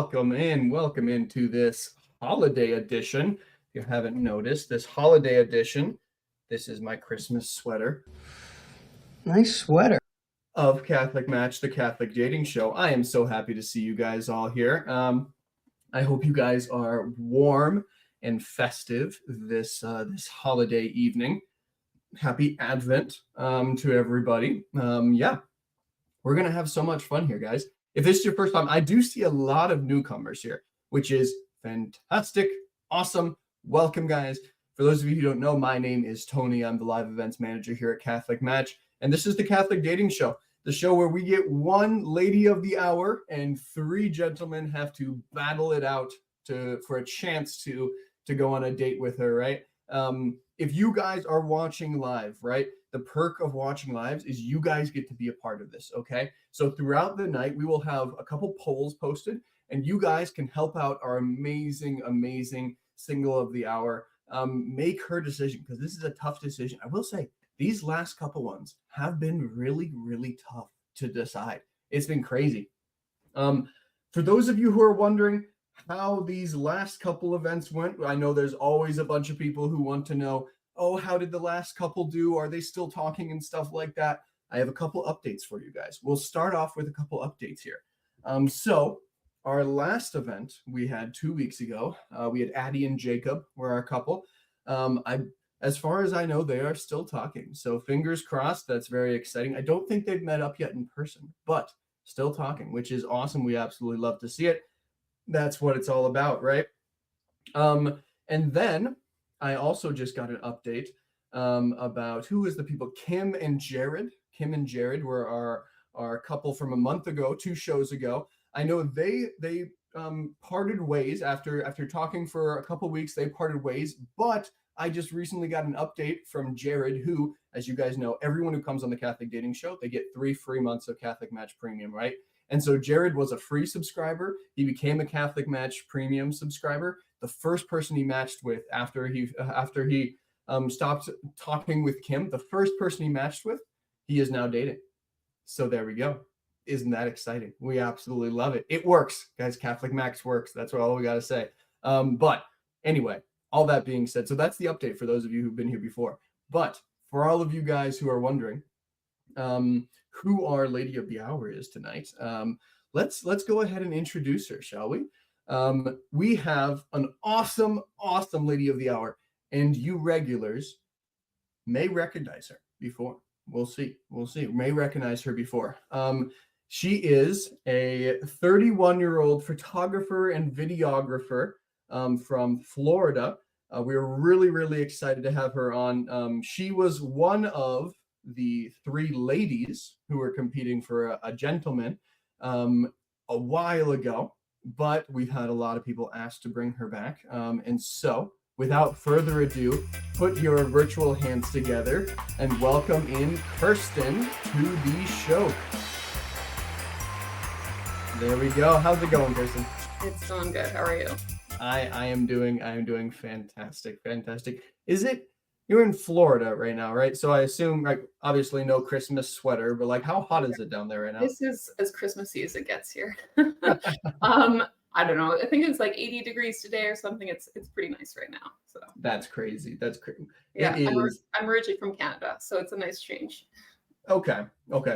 welcome into this holiday edition. If you haven't noticed, this holiday edition, this is my Christmas sweater. Nice sweater. Of Catholic Match, the Catholic dating show. I am so happy to see you guys all here. I hope you guys are warm and festive this holiday evening. Happy Advent to everybody. Yeah, we're gonna have so much fun here, guys. If this is your first time, I do see a lot of newcomers here, which is fantastic, awesome. Welcome, guys. For those of you who don't know, my name is Tony. I'm the live events manager here at Catholic Match. And this is the Catholic Dating Show, the show where we get one lady of the hour and three gentlemen have to battle it out for a chance to go on a date with her, right? If you guys are watching live, right, the perk of watching lives is you guys get to be a part of this, okay? So throughout the night, we will have a couple polls posted, and you guys can help out our amazing, amazing single of the hour. Make her decision, because this is a tough decision. I will say, these last couple ones have been really, really tough to decide. It's been crazy. For those of you who are wondering how these last couple events went, I know there's always a bunch of people who want to know, oh, how did the last couple do? Are they still talking and stuff like that? I have a couple updates for you guys. We'll start off with a couple updates here. So our last event we had 2 weeks ago, we had Addie and Jacob were our couple. As far as I know, they are still talking. So fingers crossed, that's very exciting. I don't think they've met up yet in person, but still talking, which is awesome. We absolutely love to see it. That's what it's all about, right? And then I also just got an update about who is the people. Kim and Jared. Kim and Jared were our couple from a month ago, 2 shows ago. I know they parted ways after talking for a couple weeks. They parted ways, but I just recently got an update from Jared, who, as you guys know, everyone who comes on the Catholic Dating Show, they get 3 free months of Catholic Match Premium, right? And so Jared was a free subscriber. He became a Catholic Match Premium subscriber. The first person he matched with after he stopped talking with Kim, the first person he matched with, he is now dating. So there we go. Isn't that exciting? We absolutely love it. It works, guys. Catholic Match works. That's all we got to say. But anyway, all that being said, so that's the update for those of you who've been here before. But for all of you guys who are wondering who our Lady of the Hour is tonight, let's go ahead and introduce her, shall we? We have an awesome Lady of the Hour, and you regulars may recognize her before. We'll see. May recognize her before. She is a 31-year-old photographer and videographer from Florida. We're really excited to have her on. She was one of the 3 ladies who were competing for a gentleman a while ago, but we've had a lot of people ask to bring her back. And so, without further ado, put your virtual hands together and welcome in Kirsten to the show. There we go. How's it going, Kirsten? It's going good. How are you? I am doing fantastic. Is it, you're in Florida right now, right? So I assume, like, obviously no Christmas sweater, but like, how hot is it down there right now? This is as Christmassy as it gets here. I don't know. I think it's like 80 degrees today or something. It's pretty nice right now. So that's crazy. Yeah, I'm originally from Canada, so it's a nice change. Okay.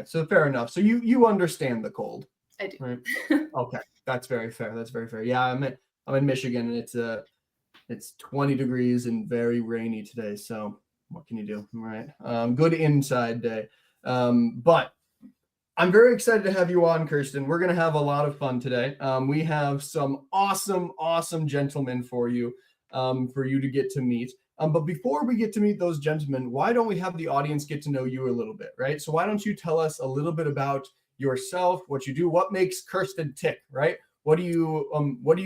So fair enough. So you understand the cold. I do. Right? Okay, that's very fair. Yeah, I'm in Michigan, and it's 20 degrees and very rainy today. So what can you do, right? Good inside day. But I'm very excited to have you on, Kirsten. We're going to have a lot of fun today. We have some awesome gentlemen for you to get to meet. But before we get to meet those gentlemen, why don't we have the audience get to know you a little bit, right? So why don't you tell us a little bit about yourself, what you do, what makes Kirsten tick, right? What do you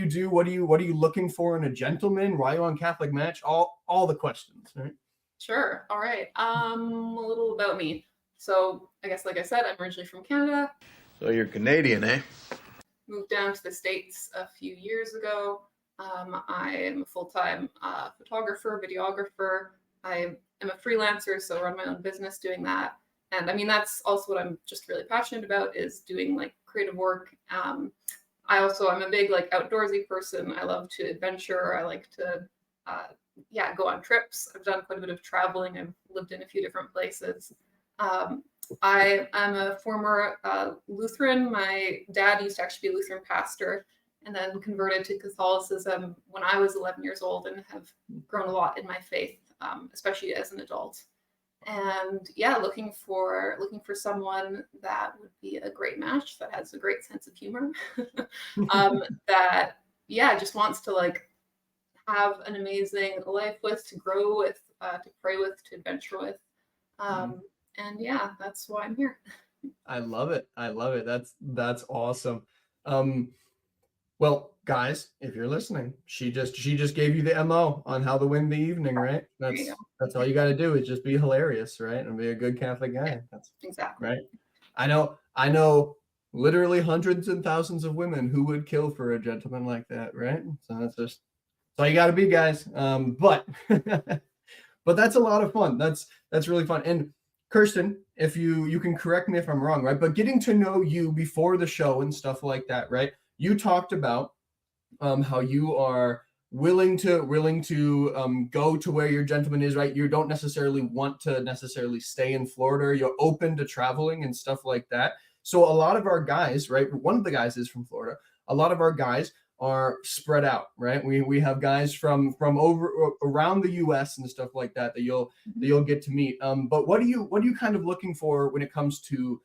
do? What are you looking for in a gentleman? Why are you on Catholic Match? All the questions, right? Sure. All right. A little about me. So I guess, like I said, I'm originally from Canada. So you're Canadian, eh? Moved down to the States a few years ago. I am a full-time photographer, videographer. I am a freelancer, so I run my own business doing that. And I mean, that's also what I'm just really passionate about, is doing like creative work. I'm a big like outdoorsy person. I love to adventure. I like to go on trips. I've done quite a bit of traveling. I've lived in a few different places. I am a former Lutheran. My dad used to actually be a Lutheran pastor and then converted to Catholicism when I was 11 years old, and have grown a lot in my faith, especially as an adult. And yeah, looking for someone that would be a great match, that has a great sense of humor, that just wants to like have an amazing life with, to grow with, to pray with, to adventure with. And yeah, that's why I'm here. I love it. That's awesome. Well, guys, if you're listening, she just gave you the MO on how to win the evening, right? That's all you got to do, is just be hilarious, right? And be a good Catholic guy. Yeah, that's exactly right. I know literally hundreds and thousands of women who would kill for a gentleman like that, right? So that's all you got to be, guys. But that's a lot of fun. That's really fun. And Kirsten, if you can correct me if I'm wrong, right? But getting to know you before the show and stuff like that, right? You talked about how you are willing to go to where your gentleman is, right? You don't necessarily want to necessarily stay in Florida. You're open to traveling and stuff like that. So a lot of our guys, right? One of the guys is from Florida. A lot of our guys are spread out, right? We have guys from over around the U.S. and stuff like that you'll get to meet. But what are you kind of looking for when it comes to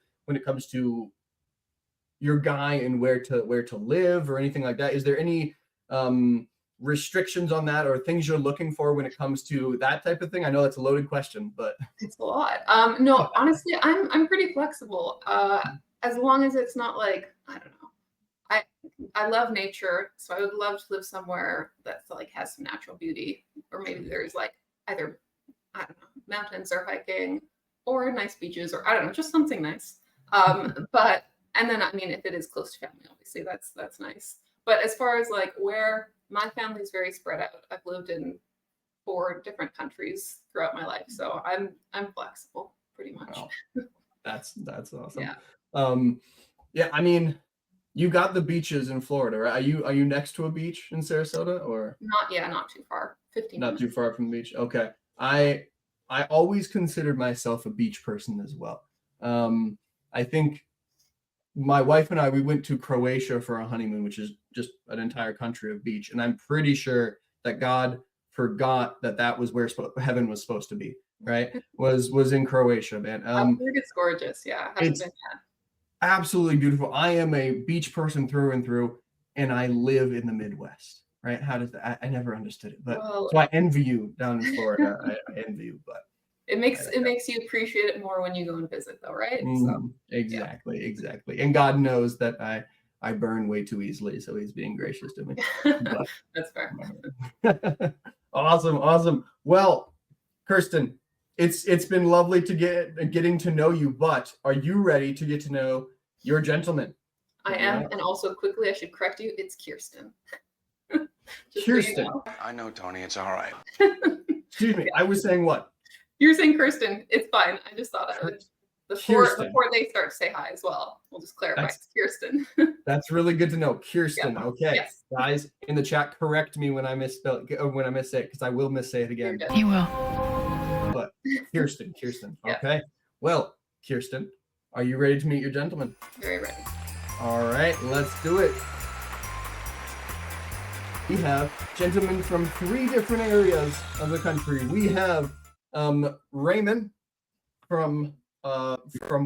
your guy and where to live or anything like that? Is there any restrictions on that, or things you're looking for when it comes to that type of thing? I know that's a loaded question, but it's a lot. No, honestly, I'm pretty flexible. As long as it's not like, I don't know. I love nature, so I would love to live somewhere that like has some natural beauty, or maybe there's like either, I don't know, mountains or hiking, or nice beaches, or I don't know, just something nice. But and then I mean, if it is close to family, obviously that's nice. But as far as like where my family's very spread out, I've lived in 4 different countries throughout my life, so I'm flexible pretty much. Wow. That's awesome. Yeah. Yeah, I mean, you got the beaches in Florida, right? Are you next to a beach in Sarasota, or Not too far. 15 not minutes. too far from the beach? Okay. I always considered myself a beach person as well. I think my wife and we went to Croatia for a honeymoon, which is just an entire country of beach, and I'm pretty sure that God forgot that was where heaven was supposed to be, right? was in Croatia, man. I've heard it's gorgeous. Yeah, I haven't been yet. Absolutely beautiful. I am a beach person through and through, and I live in the Midwest, right? How does that? I never understood it, but so I envy you down in Florida. I envy you, but it makes you appreciate it more when you go and visit, though, right? Exactly. And God knows that I burn way too easily, so He's being gracious to me. But, that's fair. Awesome. Well, Kirsten, it's been lovely to getting to know you, but are you ready to get to know your gentleman? I am, and also quickly I should correct you, it's Kirsten. Kirsten. So you know. I know, Tony, it's all right. Excuse me, I was saying what? You're saying Kirsten. It's fine. I just thought I would before they start to say hi as well. We'll just clarify. It's Kirsten. That's really good to know. Kirsten. Yeah. Okay. Yes. Guys in the chat, correct me when I misspell when I missay it, because I will missay it again. He will. But Kirsten. Yeah. Okay. Well, Kirsten, are you ready to meet your gentleman? Very ready. All right, let's do it. We have gentlemen from 3 different areas of the country. We have Ramon from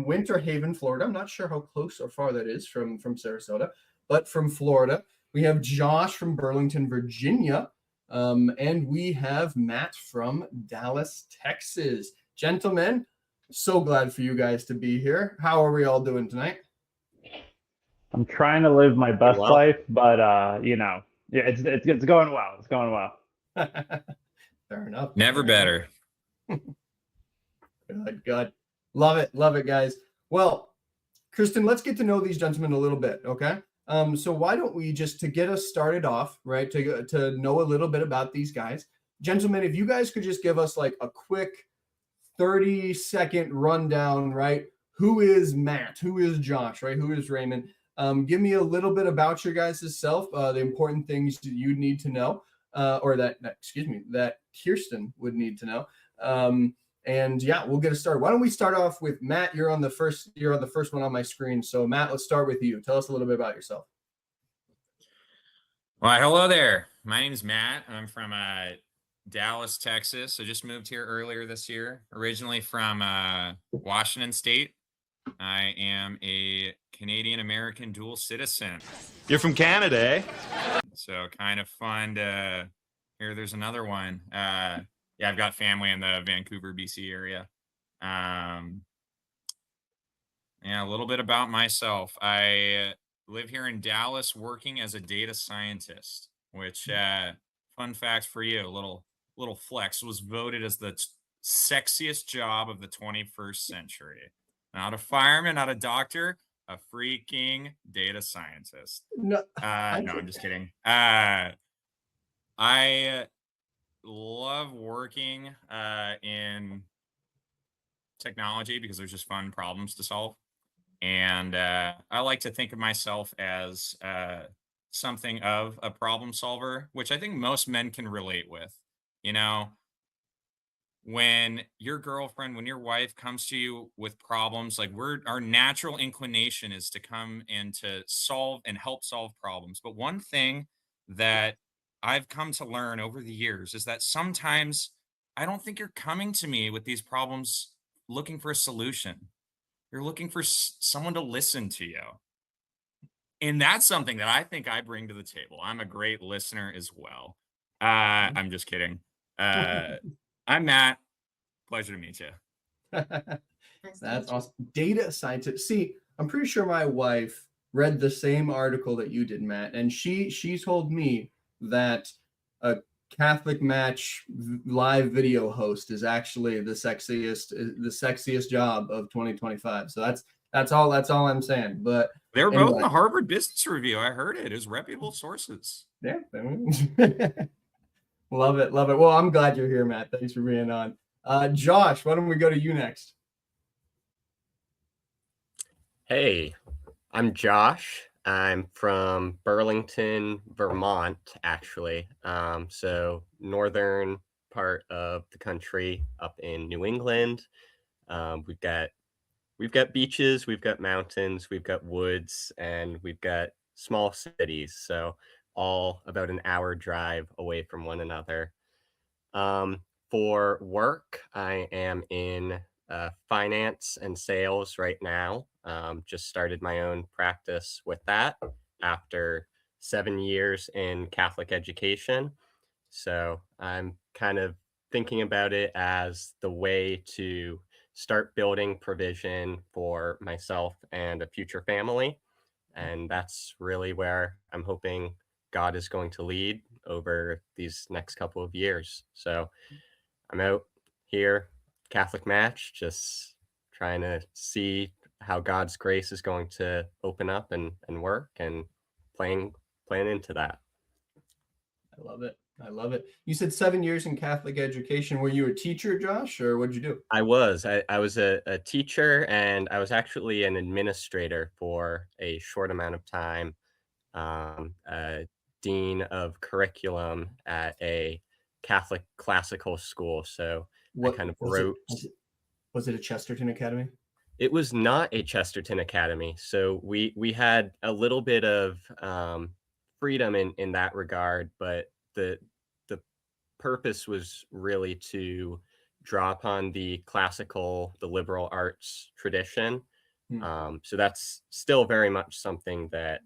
Winter Haven, Florida. I'm not sure how close or far that is from Sarasota, but from Florida. We have Josh from Burlington, Virginia. And we have Matt from Dallas, Texas. Gentlemen, so glad for you guys to be here. How are we all doing tonight? I'm trying to live my best life, but it's going well. It's going well. Fair enough. Never better. Good. Love it, guys. Well, Kirsten, let's get to know these gentlemen a little bit, okay? So why don't we, just to get us started off, right, to know a little bit about these guys. Gentlemen, if you guys could just give us like a quick 30-second rundown, right? Who is Matt? Who is Josh, right? Who is Ramon? Give me a little bit about your guys' self, the important things that you need to know, or that Kirsten would need to know. And yeah, we'll get it started. Why don't we start off with Matt? You're on the first one on my screen. So Matt, let's start with you. Tell us a little bit about yourself. Well, hello there. My name is Matt. I'm from Dallas, Texas. I just moved here earlier this year, originally from Washington State. I am a Canadian-American dual citizen. You're from Canada, eh? So kind of fun to here. There's another one. Yeah, I've got family in the Vancouver, BC area. Yeah, a little bit about myself. I live here in Dallas working as a data scientist, which fun facts for you, little flex, was voted as the sexiest job of the 21st century. Not a fireman, not a doctor, a freaking data scientist. No, No, I'm just kidding. I love working in technology because there's just fun problems to solve. And I like to think of myself as something of a problem solver, which I think most men can relate with. You know, when your girlfriend, when your wife comes to you with problems, like our natural inclination is to come and to solve and help solve problems. But one thing that I've come to learn over the years is that sometimes I don't think you're coming to me with these problems looking for a solution. You're looking for someone to listen to you. And that's something that I think I bring to the table. I'm a great listener as well. I'm just kidding. I'm Matt. Pleasure to meet you. That's awesome. Data scientist. See, I'm pretty sure my wife read the same article that you did, Matt, and she told me that a Catholic Match live video host is actually the sexiest job of 2025. So that's all I'm saying. But they were anyway. both in the Harvard Business Review. I heard it. It was reputable sources. Yeah. Love it. Well, I'm glad you're here, Matt. Thanks for being on. Josh, why don't we go to you next? Hey, I'm Josh. I'm from Burlington, Vermont, actually. So northern part of the country up in New England. We've got beaches, we've got mountains, we've got woods, and we've got small cities. So all about an hour drive away from one another. For work, I am in finance and sales right now. Just started my own practice with that after 7 years in Catholic education. So I'm kind of thinking about it as the way to start building provision for myself and a future family. And that's really where I'm hoping God is going to lead over these next couple of years. So I'm out here, Catholic Match, just trying to see how God's grace is going to open up and work, and playing into that. I love it. You said 7 years in Catholic education. Were you a teacher, Josh, or what'd you do? I was a teacher, and I was actually an administrator for a short amount of time, a dean of curriculum at a Catholic classical school. So I kind of wrote. Was it a Chesterton Academy? It was not a Chesterton Academy. So we had a little bit of freedom in that regard, but the purpose was really to draw upon the liberal arts tradition. So that's still very much something that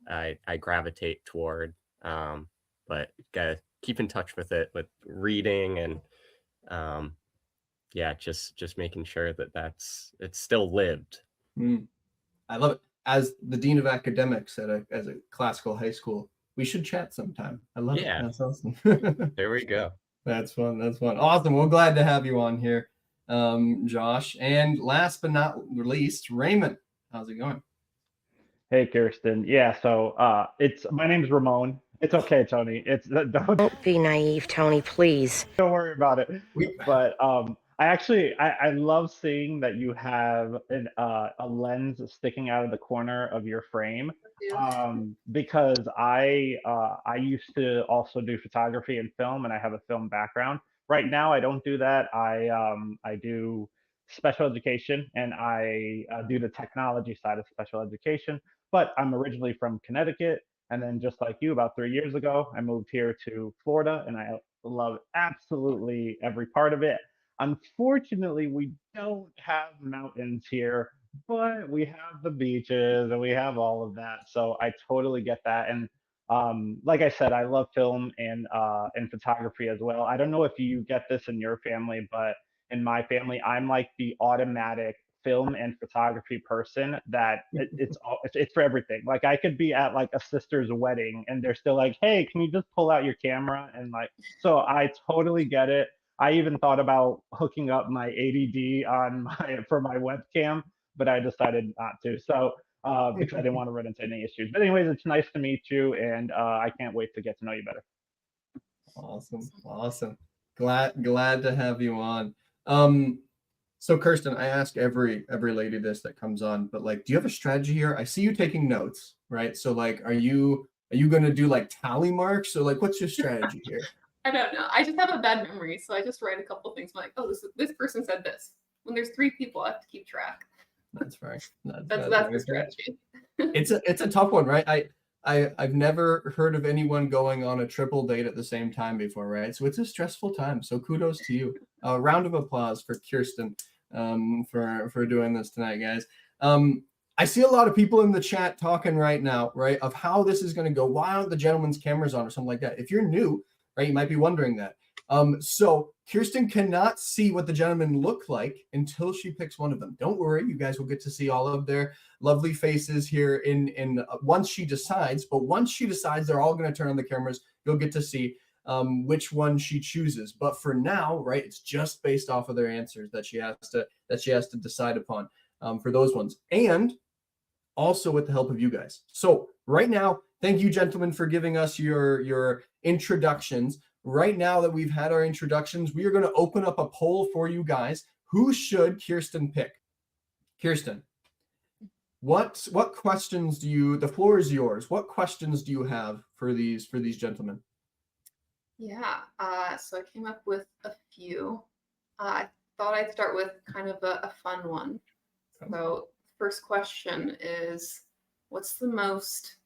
I gravitate toward, but gotta keep in touch with it, with reading and just making sure that it's still lived. I love it. As the dean of academics as a classical high school, we should chat sometime. I love it. That's awesome. There we go. That's fun. Awesome. Well, glad to have you on here, Josh. And last but not least, Raymond. How's it going? Hey, Kirsten. Yeah, so my name's Ramon. It's okay, Tony. Don't Don't be naive, Tony, please. worry about it. But I love seeing that you have a lens sticking out of the corner of your frame. Because I used to also do photography and film, and I have a film background. Right now, I don't do that. I do special education, and I do the technology side of special education. But I'm originally from Connecticut, and then just like you, about 3 years ago, I moved here to Florida, and I love absolutely every part of it. Unfortunately, we don't have mountains here, but we have the beaches and we have all of that. So I totally get that. And like I said, I love film and photography as well. I don't know if you get this in your family, but in my family, I'm like the automatic film and photography person that it's for everything. Like I could be at like a sister's wedding and they're still like, hey, can you just pull out your camera? And like, so I totally get it. I even thought about hooking up my ADD on for my webcam, but I decided not to. So because I didn't want to run into any issues. But anyways, it's nice to meet you, and I can't wait to get to know you better. Awesome. Glad to have you on. So Kirsten, I ask every lady this that comes on, but like, do you have a strategy here? I see you taking notes, right? So like, are you going to do like tally marks, or like, what's your strategy here? I don't know. I just have a bad memory, so I just write a couple things. I'm like, oh, this person said this. When there's 3 people, I have to keep track. That's right. That's the strategy. It's a tough one, right? I've never heard of anyone going on a triple date at the same time before, right? So it's a stressful time. So kudos to you. A round of applause for Kirsten for doing this tonight, guys. I see a lot of people in the chat talking right now, right, of how this is going to go. Why aren't the gentlemen's cameras on or something like that? If you're new, right, you might be wondering that. So Kirsten cannot see what the gentlemen look like until she picks one of them. Don't worry, you guys will get to see all of their lovely faces here in once she decides. But once she decides, they're all going to turn on the cameras. You'll get to see which one she chooses. But for now, right, it's just based off of their answers that she has to decide upon for those ones, and also with the help of you guys. So right now, thank you, gentlemen, for giving us your introductions. Right now that we've had our introductions, we are going to open up a poll for you guys. Who should Kirsten pick? Kirsten, what questions do you? The floor is yours. What questions do you have for these gentlemen? Yeah. So I came up with a few. I thought I'd start with kind of a fun one. So first question is, what's the most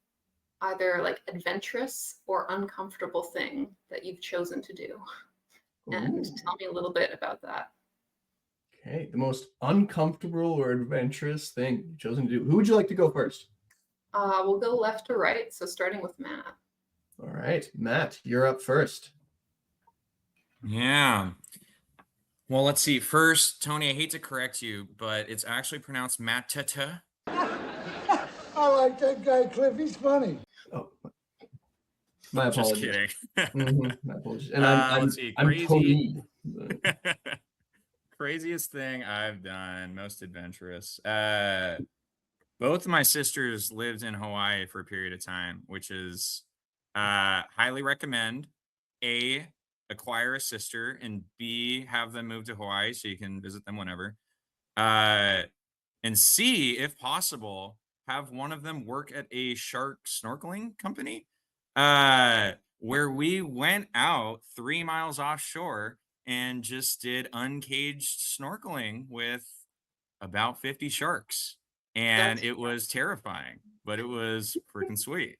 either like adventurous or uncomfortable thing that you've chosen to do? And tell me a little bit about that. Okay, the most uncomfortable or adventurous thing you've chosen to do. Who would you like to go first? We'll go left to right. So starting with Matt. All right, Matt, you're up first. Yeah. Well, let's see. First, Tony, I hate to correct you, but it's actually pronounced Matt-ta-ta. I like that guy, Cliff. He's funny. Oh, my apologies. Just kidding. My apologies. And let's see. I'm Tony. Craziest thing I've done, most adventurous. Both of my sisters lived in Hawaii for a period of time, which is highly recommend. A, acquire a sister, and B, have them move to Hawaii so you can visit them whenever. And C, if possible, have one of them work at a shark snorkeling company, where we went out 3 miles offshore and just did uncaged snorkeling with about 50 sharks. And it was terrifying, but it was freaking sweet.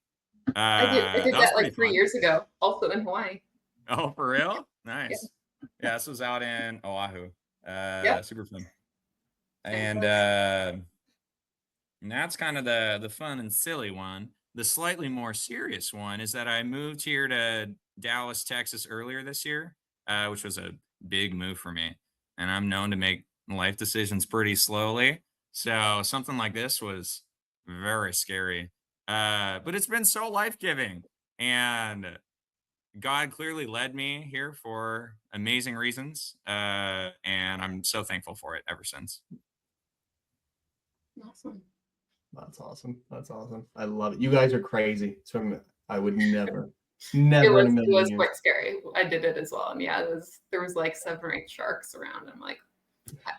I did that like 3 years ago, also in Hawaii. Oh, for real? Nice. Yeah, this was out in Oahu. Super fun. And that's kind of the fun and silly one. The slightly more serious one is that I moved here to Dallas, Texas earlier this year, which was a big move for me. And I'm known to make life decisions pretty slowly. So something like this was very scary. But it's been so life-giving. And God clearly led me here for amazing reasons. And I'm so thankful for it ever since. Awesome. That's awesome. I love it. You guys are crazy. So I would never Never in a It million was years. quite scary. I did it as well, and yeah, there was like 7 or 8 sharks around. I'm like,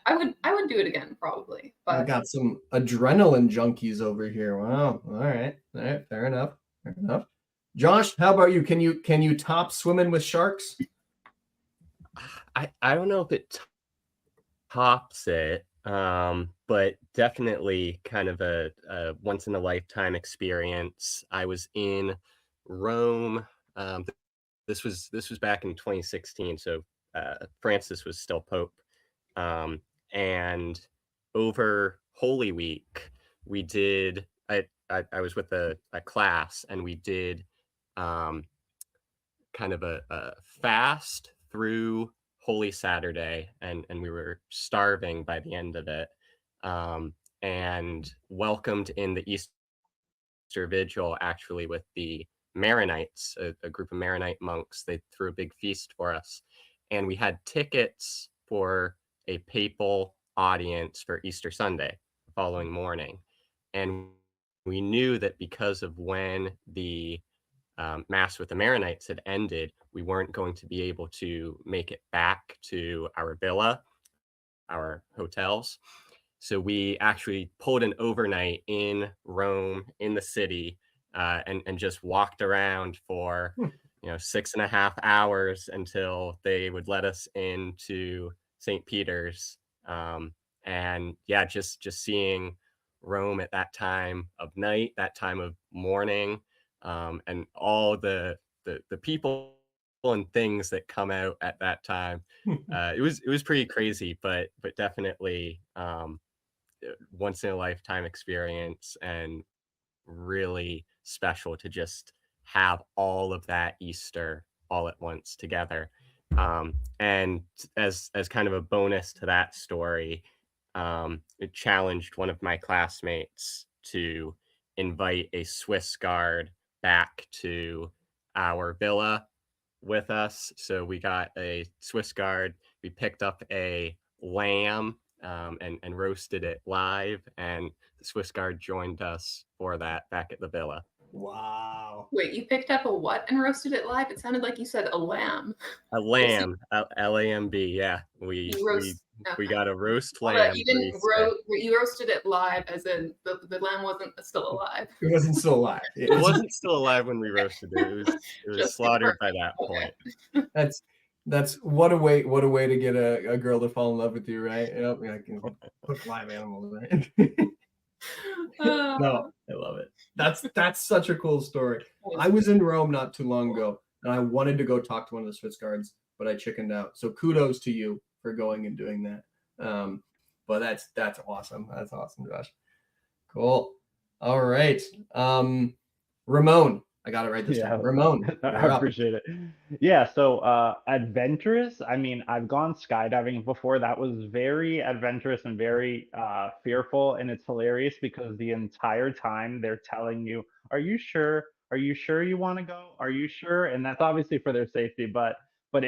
I would do it again probably, I but got some adrenaline junkies over here. Wow. All right. Fair enough. Fair enough. Josh, how about you? Can you top swimming with sharks? I don't know if it tops it, but definitely kind of a once in a lifetime experience. I was in Rome. This was back in 2016, so Francis was still Pope, and over Holy Week we did. I was with a class, and we did um, kind of a fast through Holy Saturday, and we were starving by the end of it, and welcomed in the Easter Vigil actually with the Maronites, a group of Maronite monks. They threw a big feast for us, and we had tickets for a papal audience for Easter Sunday, the following morning, and we knew that because of when the Mass with the Maronites had ended, we weren't going to be able to make it back to our villa, our hotels. So we actually pulled an overnight in Rome, in the city, and just walked around for 6.5 hours until they would let us into St. Peter's. And yeah, just seeing Rome at that time of night, that time of morning, and all the people and things that come out at that time. It was pretty crazy, but definitely once in a lifetime experience, and really special to just have all of that Easter all at once together. And as kind of a bonus to that story, it challenged one of my classmates to invite a Swiss guard back to our villa with us. So we got a Swiss guard. We picked up a lamb, and roasted it live, and the Swiss guard joined us for that back at the villa. Wow. wait, you picked up a what and roasted it live? It sounded like you said a lamb. A lamb, Lamb. Yeah, You roast. we Okay. got a roast But lamb you for didn't Easter. you roasted it live, as in the lamb wasn't still alive. It wasn't still alive. It wasn't still alive when we roasted it. It was Just slaughtered by confirming. that Okay. point. That's what a way to get a girl to fall in love with you, right? Yep, I can cook live animals, right? No, I love it. That's such a cool story. I was in Rome not too long ago, and I wanted to go talk to one of the Swiss guards, but I chickened out. So kudos to you for going and doing that. But that's awesome. That's awesome, Josh. Cool. All right. Ramon, I got it right this time. Ramon, I you're up. appreciate it. Yeah, so adventurous. I mean, I've gone skydiving before. That was very adventurous and very fearful, and it's hilarious because the entire time they're telling you, "Are you sure? Are you sure you want to go? Are you sure?" And that's obviously for their safety, but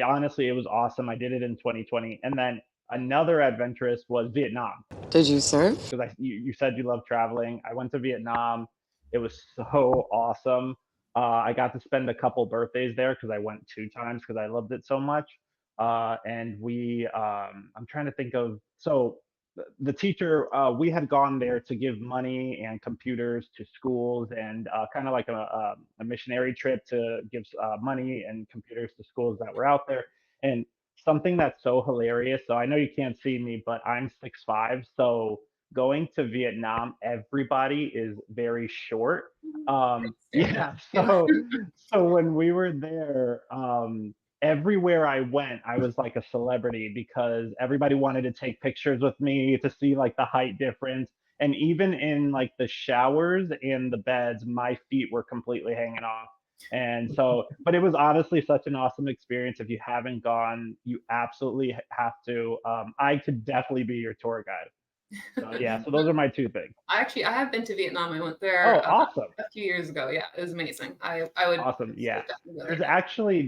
honestly, it was awesome. I did it in 2020, and then another adventurous was Vietnam. Did you serve? Because you said you love traveling. I went to Vietnam. It was so awesome. I got to spend a couple birthdays there because I went 2 times because I loved it so much. And I'm trying to think of, so the teacher, we had gone there to give money and computers to schools, and kind of like a missionary trip to give money and computers to schools that were out there. And something that's so hilarious. So I know you can't see me, but I'm 6'5". So going to Vietnam, everybody is very short. Yeah. So when we were there, everywhere I went, I was like a celebrity because everybody wanted to take pictures with me to see like the height difference. And even in like the showers and the beds, my feet were completely hanging off. And so, but it was honestly such an awesome experience. If you haven't gone, you absolutely have to. I could definitely be your tour guide. So yeah, so those are my 2 things. I have been to Vietnam. I went Oh, there awesome. a few years ago. Yeah, it was amazing. I would Awesome. Yeah. definitely go there There's again. actually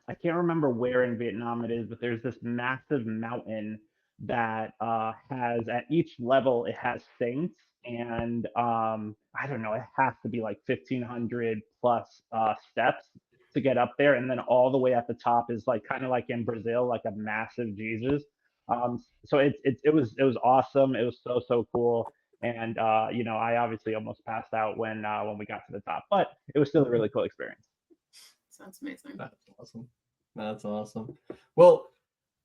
I can't remember where in Vietnam it is, but there's this massive mountain that has, at each level it has saints, and I don't know, it has to be like 1,500 plus steps to get up there, and then all the way at the top is like kind of like in Brazil, like a massive Jesus. So it was awesome. It was so cool, and I obviously almost passed out when we got to the top, but it was still a really cool experience. Sounds amazing. That's awesome. That's awesome. Well,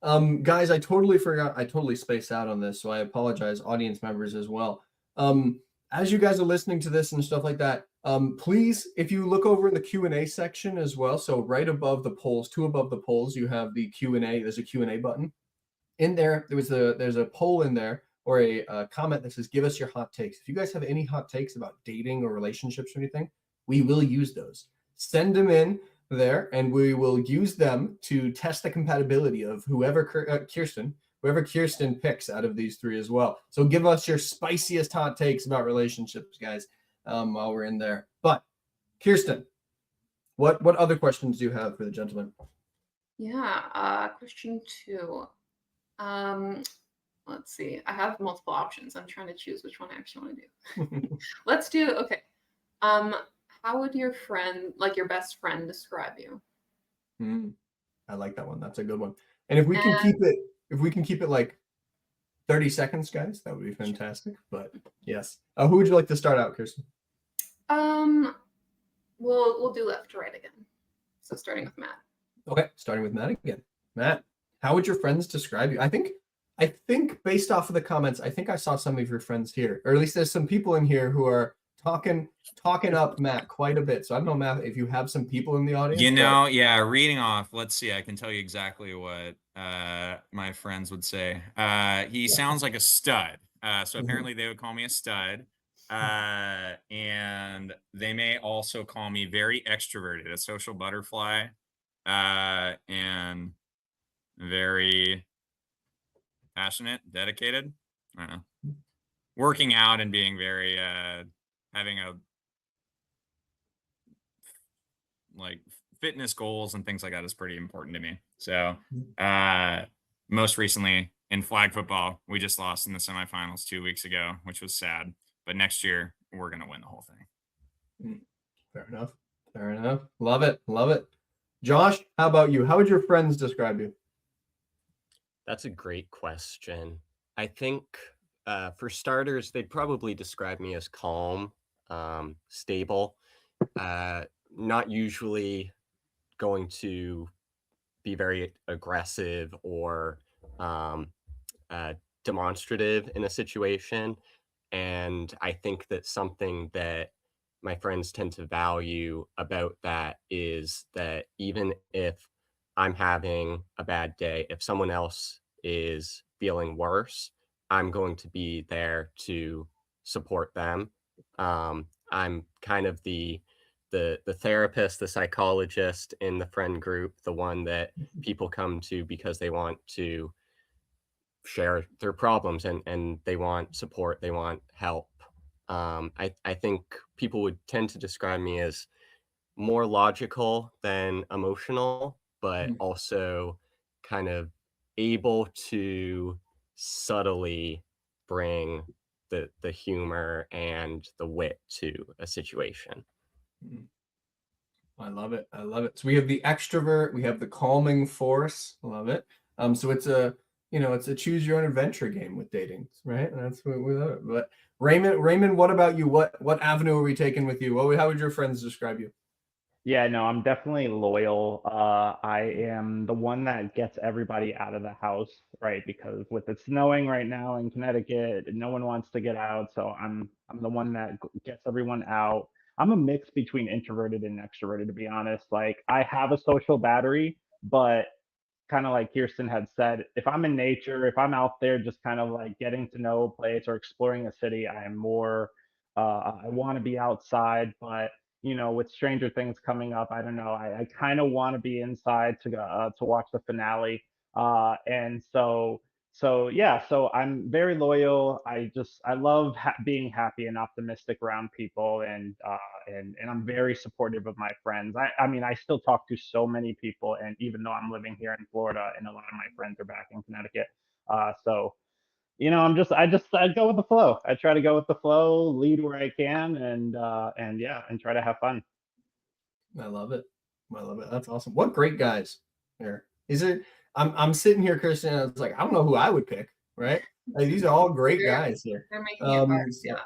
guys, I totally forgot. I totally spaced out on this, so I apologize, audience members as well. As you guys are listening to this and stuff like that, please, if you look over in the Q&A section as well, so right above the polls, two above the polls, you have the Q&A. There's a Q&A button. In there, there's a poll in there or a comment that says, "Give us your hot takes." If you guys have any hot takes about dating or relationships or anything, we will use those. Send them in there, and we will use them to test the compatibility of whoever Kirsten picks out of these three as well. So give us your spiciest hot takes about relationships, guys, while we're in there. But Kirsten, what other questions do you have for the gentleman? Yeah, question 2. Let's see. I have multiple options. I'm trying to choose which one I actually want to do. Let's do, okay. How would your friend, like your best friend, describe you? I like that one. That's a good one. And if we can keep it like 30 seconds, guys, that would be fantastic. But yes. Who would you like to start out, Kirsten? We'll do left to right again. So starting with Matt. Okay, starting with Matt again. Matt, how would your friends describe you? I think based off of the comments, I think I saw some of your friends here, or at least there's some people in here who are talking up Matt quite a bit. So I don't know, Matt, if you have some people in the audience. Yeah, reading off, let's see, I can tell you exactly what my friends would say. He sounds like a stud. So apparently they would call me a stud. And they may also call me very extroverted, a social butterfly, and very passionate, dedicated. I don't know. Working out and being very having a like fitness goals and things like that is pretty important to me. So most recently in flag football, we just lost in the semifinals 2 weeks ago, which was sad. But next year we're gonna win the whole thing. Fair enough. Fair enough. Love it. Love it. Josh, how about you? How would your friends describe you? That's a great question. I think for starters, they'd probably describe me as calm, stable, not usually going to be very aggressive or demonstrative in a situation. And I think that something that my friends tend to value about that is that even if I'm having a bad day, if someone else is feeling worse, I'm going to be there to support them. I'm kind of the therapist, the psychologist in the friend group, the one that people come to because they want to share their problems and they want support, they want help. I think people would tend to describe me as more logical than emotional, but also kind of able to subtly bring the humor and the wit to a situation. I love it. I love it. So we have the extrovert, we have the calming force. Love it. So it's a choose your own adventure game with dating, right? And that's what we love it. But Raymond, what about you? What avenue are we taking with you? How would your friends describe you? Yeah, no, I'm definitely loyal. I am the one that gets everybody out of the house, right? Because with it snowing right now in Connecticut, no one wants to get out, so I'm the one that gets everyone out. I'm a mix between introverted and extroverted, to be honest. Like I have a social battery, but kind of like Kirsten had said, if I'm in nature, if I'm out there just kind of like getting to know a place or exploring a city, I am more, I want to be outside. But, with Stranger Things coming up, I don't know, I kind of want to be inside to watch the finale. And so yeah, so I'm very loyal. I love being happy and optimistic around people, and I'm very supportive of my friends. I mean, I still talk to so many people, and even though I'm living here in Florida, and a lot of my friends are back in Connecticut, so I go with the flow. I try to go with the flow, lead where I can, and yeah, and try to have fun. I love it. I love it. That's awesome. What great guys here. Is it? I'm sitting here, Kirsten. And I was like, I don't know who I would pick. Right? Like, these are all great They're, guys here. they're making it hard. So Yeah.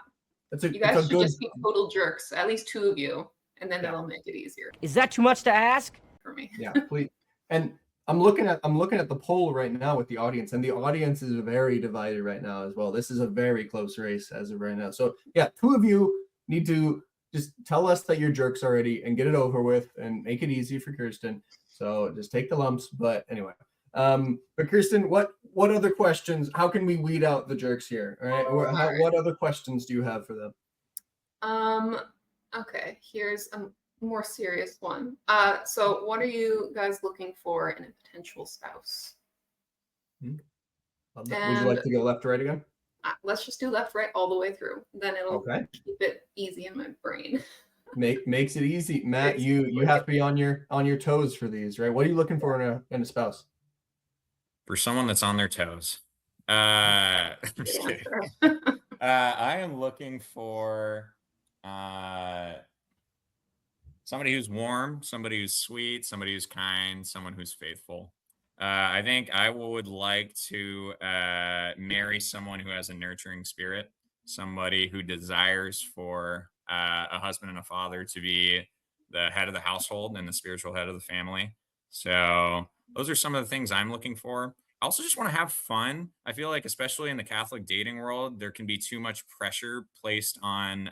it's You a guys should good. just be total jerks. At least two of you, and then Yeah. that'll make it easier Is that too much to ask? for me. Yeah, please. And I'm looking at the poll right now with the audience, and the audience is very divided right now as well. This is a very close race as of right now. So yeah, two of you need to just tell us that you're jerks already and get it over with and make it easy for Kirsten. So just take the lumps. But anyway, but Kirsten, what other questions? How can we weed out the jerks here? All right. What other questions do you have for them? Okay, here's a more serious one. So what are you guys looking for in a potential spouse? Would you like to go left or right again? Let's just do left, right, all the way through. Then it'll Okay. keep it easy in my brain. Makes it easy, Matt. You have to be on your toes for these, right? What are you looking for in a spouse? For someone that's on their toes. I'm just kidding. I am looking for somebody who's warm, somebody who's sweet, somebody who's kind, someone who's faithful. I think I would like to marry someone who has a nurturing spirit, somebody who desires for a husband and a father to be the head of the household and the spiritual head of the family. So those are some of the things I'm looking for. I also just want to have fun. I feel like, especially in the Catholic dating world, there can be too much pressure placed on,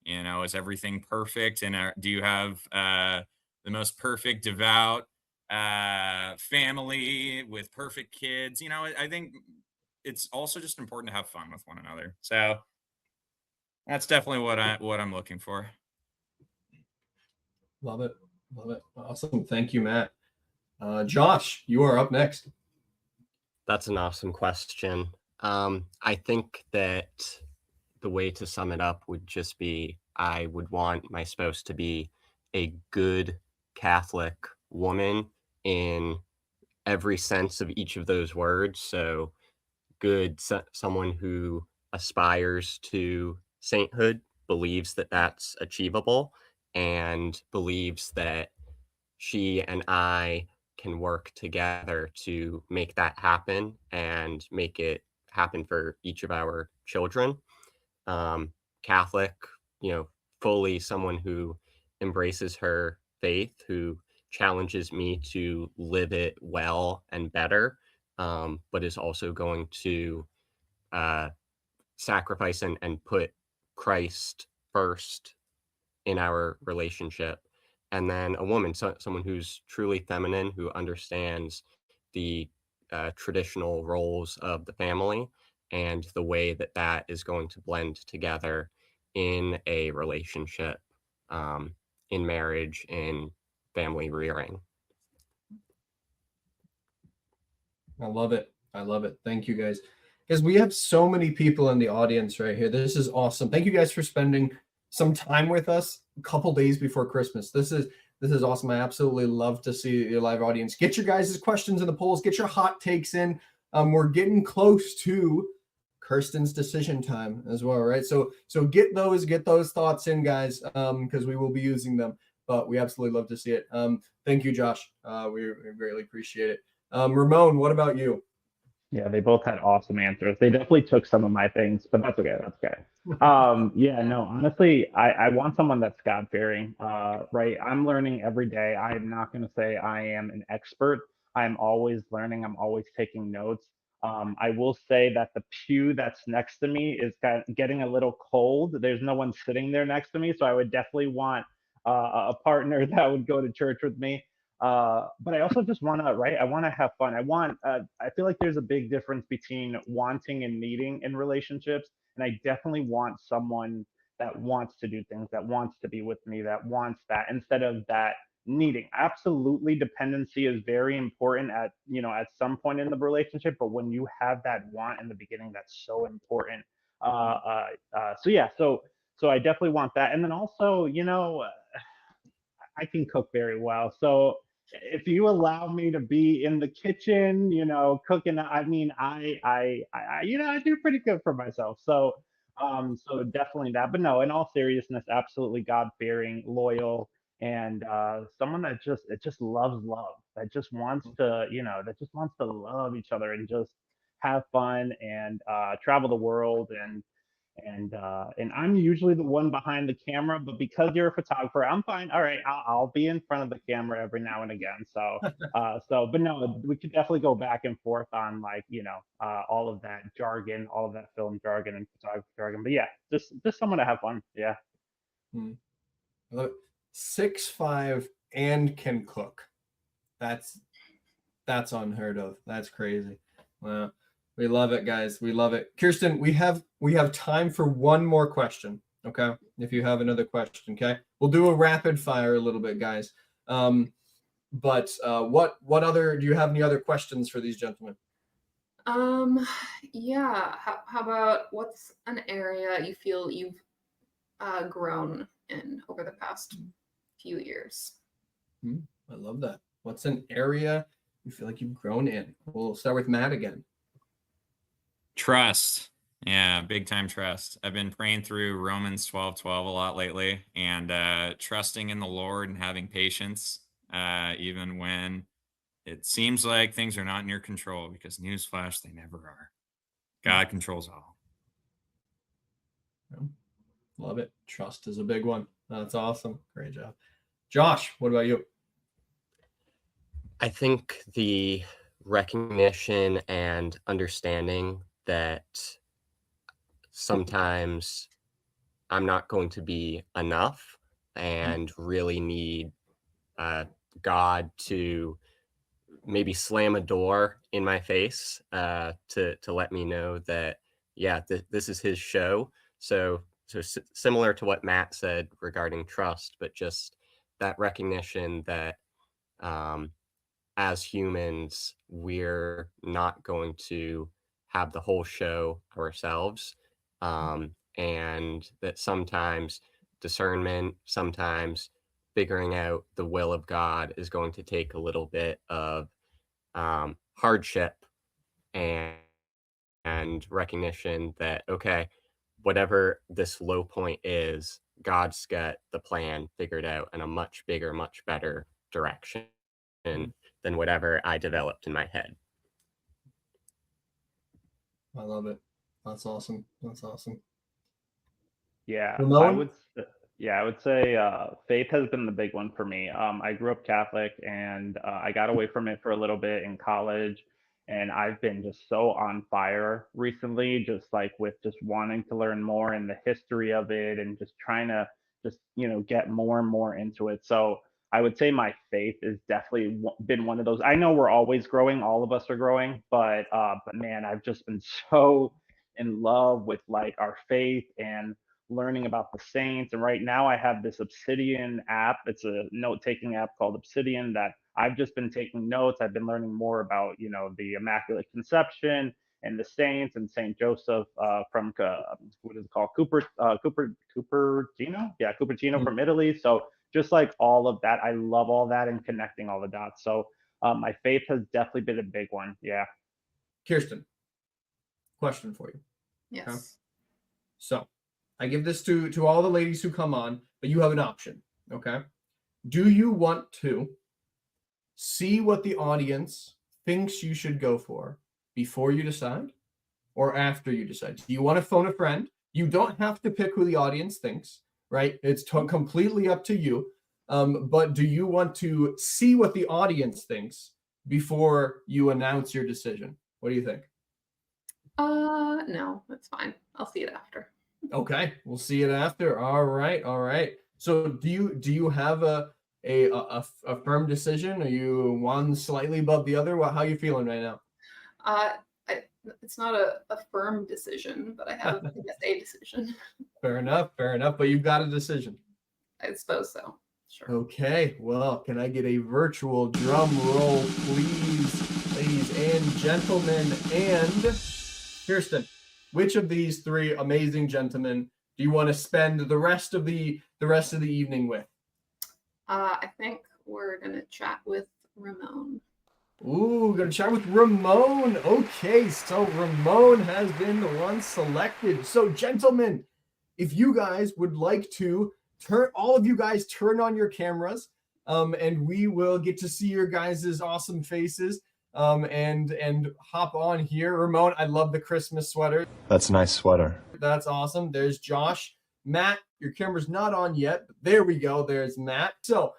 is everything perfect? And do you have the most perfect, devout family with perfect kids? I think it's also just important to have fun with one another. So that's definitely what I'm looking for. Love it. Love it. Awesome. Thank you, Matt. Josh, you are up next. That's an awesome question. I think that the way to sum it up would just be I would want my spouse to be a good Catholic woman in every sense of each of those words. So good, someone who aspires to sainthood, believes that that's achievable, and believes that she and I can work together to make that happen and make it happen for each of our children. Catholic, fully someone who embraces her faith, who challenges me to live it well and better, but is also going to sacrifice and put Christ first in our relationship. And then a woman, someone who's truly feminine, who understands the traditional roles of the family and the way that that is going to blend together in a relationship, in marriage, in family rearing. I love it. I love it. Thank you, guys. Because we have so many people in the audience right here. This is awesome. Thank you guys for spending some time with us a couple days before Christmas. This is awesome. I absolutely love to see your live audience. Get your guys' questions in the polls. Get your hot takes in. We're getting close to Kirsten's decision time as well, right? So get those thoughts in, guys, because we will be using them. But we absolutely love to see it. Thank you, Josh. We greatly appreciate it. Ramon, what about you? Yeah, they both had awesome answers. They definitely took some of my things, but that's okay. That's okay. Yeah, no, honestly, I want someone that's God-fearing, right? I'm learning every day. I'm not going to say I am an expert. I'm always learning. I'm always taking notes. I will say that the pew that's next to me is getting a little cold. There's no one sitting there next to me, so I would definitely want a partner that would go to church with me. But I also just want to, right? I want to have fun. I feel like there's a big difference between wanting and needing in relationships. And I definitely want someone that wants to do things, that wants to be with me, that wants that instead of that needing. Absolutely, dependency is very important at some point in the relationship. But when you have that want in the beginning, that's so important. So yeah, so I definitely want that. And then also, I can cook very well. So if you allow me to be in the kitchen, you know, cooking, I mean, I you know, I do pretty good for myself. So, so definitely that. But no, in all seriousness, absolutely God-fearing, loyal, and someone that just loves love, that just wants to, you know, that just wants to love each other and just have fun and travel the world and I'm usually the one behind the camera, but because you're a photographer, I'm fine. All right, I'll be in front of the camera every now and again. So, but no, we could definitely go back and forth on like, you know, all of that jargon, all of that film jargon and photography jargon. But yeah, just someone to have fun. Yeah. Hmm. Look, 6'5" and can cook. That's unheard of. That's crazy. Wow. We love it, guys. We love it. Kirsten, we have time for one more question. Okay. If you have another question, okay. We'll do a rapid fire a little bit, guys. But what other do you have any other questions for these gentlemen? Yeah. How about what's an area you feel you've grown in over the past few years? I love that. What's an area you feel like you've grown in? We'll start with Matt again. Trust. Yeah, big time trust. I've been praying through Romans 12:12 a lot lately, and trusting in the Lord and having patience, even when it seems like things are not in your control, because newsflash, they never are. God controls all. Yeah, love it. Trust is a big one. That's awesome. Great job. Josh, what about you? I think the recognition and understanding that sometimes I'm not going to be enough and really need God to maybe slam a door in my face to let me know that, yeah, this is his show. So similar to what Matt said regarding trust, but just that recognition that as humans, we're not going to have the whole show ourselves. And that sometimes discernment, sometimes figuring out the will of God is going to take a little bit of hardship and recognition that, okay, whatever this low point is, God's got the plan figured out in a much bigger, much better direction than whatever I developed in my head. I love it. That's awesome. That's awesome. Yeah, Ramon? I would say faith has been the big one for me. I grew up Catholic and I got away from it for a little bit in college, and I've been just so on fire recently, just like with just wanting to learn more and the history of it and just trying to just, you know, get more and more into it. So I would say my faith has definitely been one of those. I know we're always growing, all of us are growing, but man, I've just been so in love with like our faith and learning about the saints. And right now I have this Obsidian app. It's a note-taking app called Obsidian that I've just been taking notes. I've been learning more about, you know, the Immaculate Conception and the saints and Saint Joseph from what is it called? Cupertino? Yeah, Cupertino from Italy. So just like all of that, I love all that and connecting all the dots. So my faith has definitely been a big one. Yeah. Kirsten, question for you. Yes. Okay. So I give this to all the ladies who come on, but you have an option. Okay. Do you want to see what the audience thinks you should go for before you decide or after you decide? Do you want to phone a friend? You don't have to pick who the audience thinks, right? It's completely up to you. But do you want to see what the audience thinks before you announce your decision? What do you think? No, that's fine. I'll see it after. Okay, we'll see it after. All right, all right. So do you have a firm decision? Are you one slightly above the other? How are you feeling right now? It's not a firm decision, but I have I guess a decision. Fair enough, fair enough. But you've got a decision. I suppose so. Sure. Okay, well, can I get a virtual drum roll, please, ladies and gentlemen? And Kirsten, which of these three amazing gentlemen do you want to spend the rest of the evening with? I think we're gonna chat with Ramon. Ooh, gonna chat with Ramon. Okay, so Ramon has been the one selected. So, gentlemen, if you guys would like to all of you guys turn on your cameras, and we will get to see your guys' awesome faces, and hop on here. Ramon, I love the Christmas sweater. That's a nice sweater. That's awesome. There's Josh. Matt, your camera's not on yet, but there we go. There's Matt. So,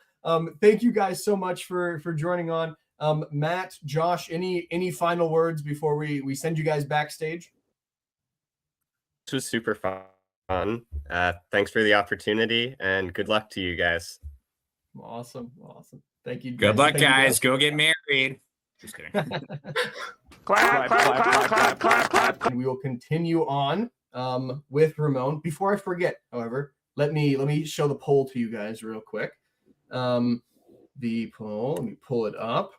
thank you guys so much for joining on. Matt, Josh, any final words before we send you guys backstage? This was super fun. Thanks for the opportunity, and good luck to you guys. Awesome. Thank you. Good luck, Thank you, guys. Go get married. Just kidding. Clap, clap, clap, clap, clap, clap. And we will continue on with Ramon. Before I forget, however, let me show the poll to you guys real quick. The poll, let me pull it up.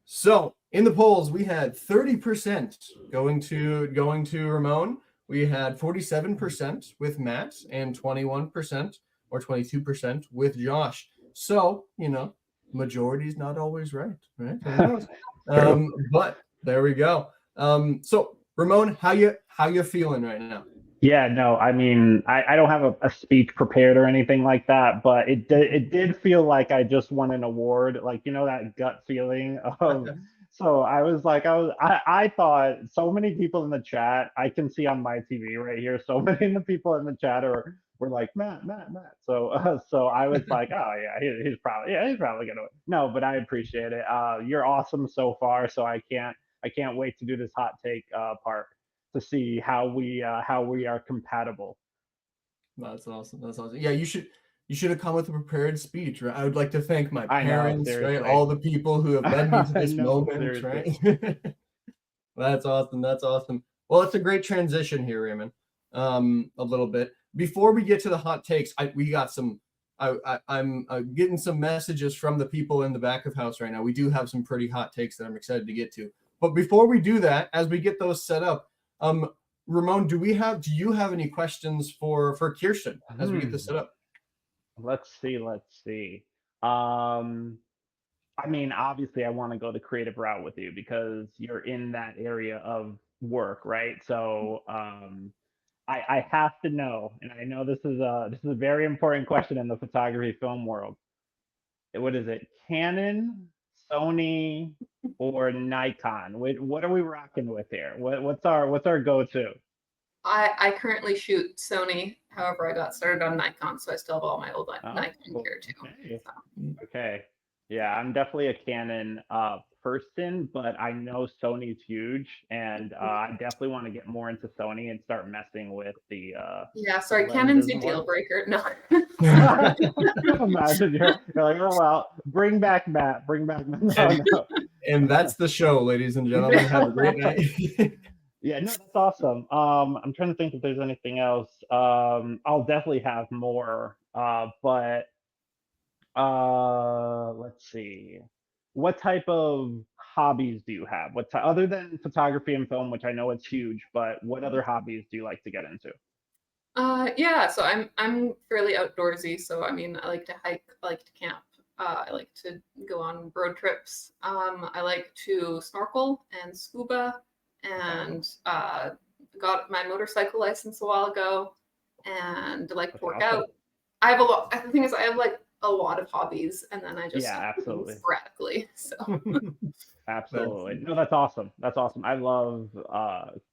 So in the polls, we had 30% going to Ramon. We had 47% with Matt and 21% or 22% with Josh. So, majority is not always right? Who knows? But there we go. So Ramon, how you feeling right now? Yeah, no, I mean, I don't have a speech prepared or anything like that, but it did feel like I just won an award, like, that gut feeling of. So I thought so many people in the chat, I can see on my TV right here, so many of the people in the chat were like, Matt. So I was like, oh yeah, he's probably gonna win. No, but I appreciate it. You're awesome so far, so I can't wait to do this hot take part to see how we are compatible. That's awesome. Yeah, you should have come with a prepared speech, right? I would like to thank my parents, right? All the people who have led me to this moment, right? That's awesome. Well, it's a great transition here, Raymond. A little bit before we get to the hot takes, we got some. I'm getting some messages from the people in the back of house right now. We do have some pretty hot takes that I'm excited to get to. But before we do that, as we get those set up, Ramon, do you have any questions for Kirsten as we get this set up? Let's see. I mean, obviously I want to go the creative route with you because you're in that area of work, right? So I have to know, and I know this is a very important question in the photography film world. What is it? Canon, Sony, or Nikon? What are we rocking with here? What's our go-to? I currently shoot Sony. However, I got started on Nikon, so I still have all my old Nikon gear too. Okay. Yeah, I'm definitely a Canon person, but I know Sony's huge, and I definitely want to get more into Sony and start messing with the. Yeah, sorry, Canon's a deal breaker. No. Imagine you're like, oh well, bring back Matt. No. And that's the show, ladies and gentlemen. Have a great night. Yeah, no, that's awesome. I'm trying to think if there's anything else. I'll definitely have more, but let's see. What type of hobbies do you have? Other than photography and film, which I know it's huge, but what other hobbies do you like to get into? Yeah, so I'm fairly outdoorsy. So I mean, I like to hike, I like to camp, I like to go on road trips. I like to snorkel and scuba, and got my motorcycle license a while ago, and like to work out. I have a lot. The thing is, I have like a lot of hobbies, and then I just do them sporadically. So absolutely. No, that's awesome. I love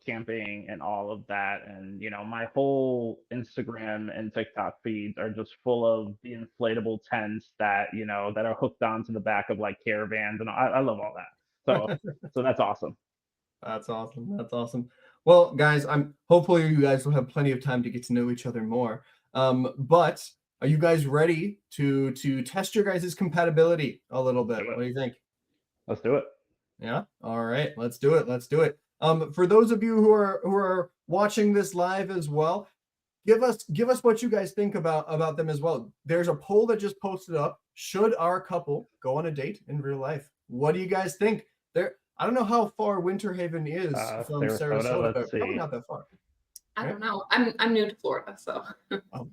camping and all of that, and my whole Instagram and TikTok feeds are just full of the inflatable tents that that are hooked onto the back of like caravans, and I love all that. So that's awesome. That's awesome. Well, guys, hopefully you guys will have plenty of time to get to know each other more. But are you guys ready to test your guys' compatibility a little bit? What do you think? Let's do it. Yeah. All right. Let's do it. For those of you who are watching this live as well, give us what you guys think about them as well. There's a poll that just posted up. Should our couple go on a date in real life? What do you guys think? I don't know how far Winter Haven is from Sarasota, but probably not that far. I don't know. I'm new to Florida, so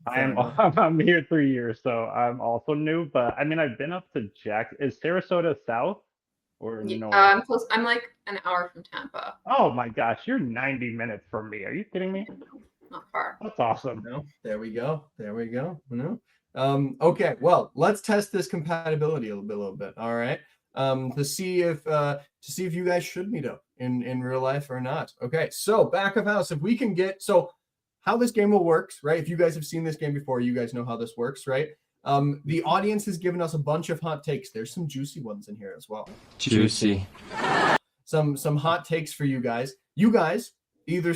I'm here 3 years, so I'm also new. But I mean, I've been up to Is Sarasota south or Yeah, north? I'm close. I'm like an hour from Tampa. Oh my gosh, you're 90 minutes from me. Are you kidding me? Not far. That's awesome. No, there we go. There we go. No. Okay, well, let's test this compatibility a little bit. All right. To see if you guys should meet up in real life or not. Okay, so back of house, if we can get how this game will works, right? If you guys have seen this game before, you guys know how this works, right? The audience has given us a bunch of hot takes. There's some juicy ones in here as well. Juicy. Some hot takes for you guys. You guys either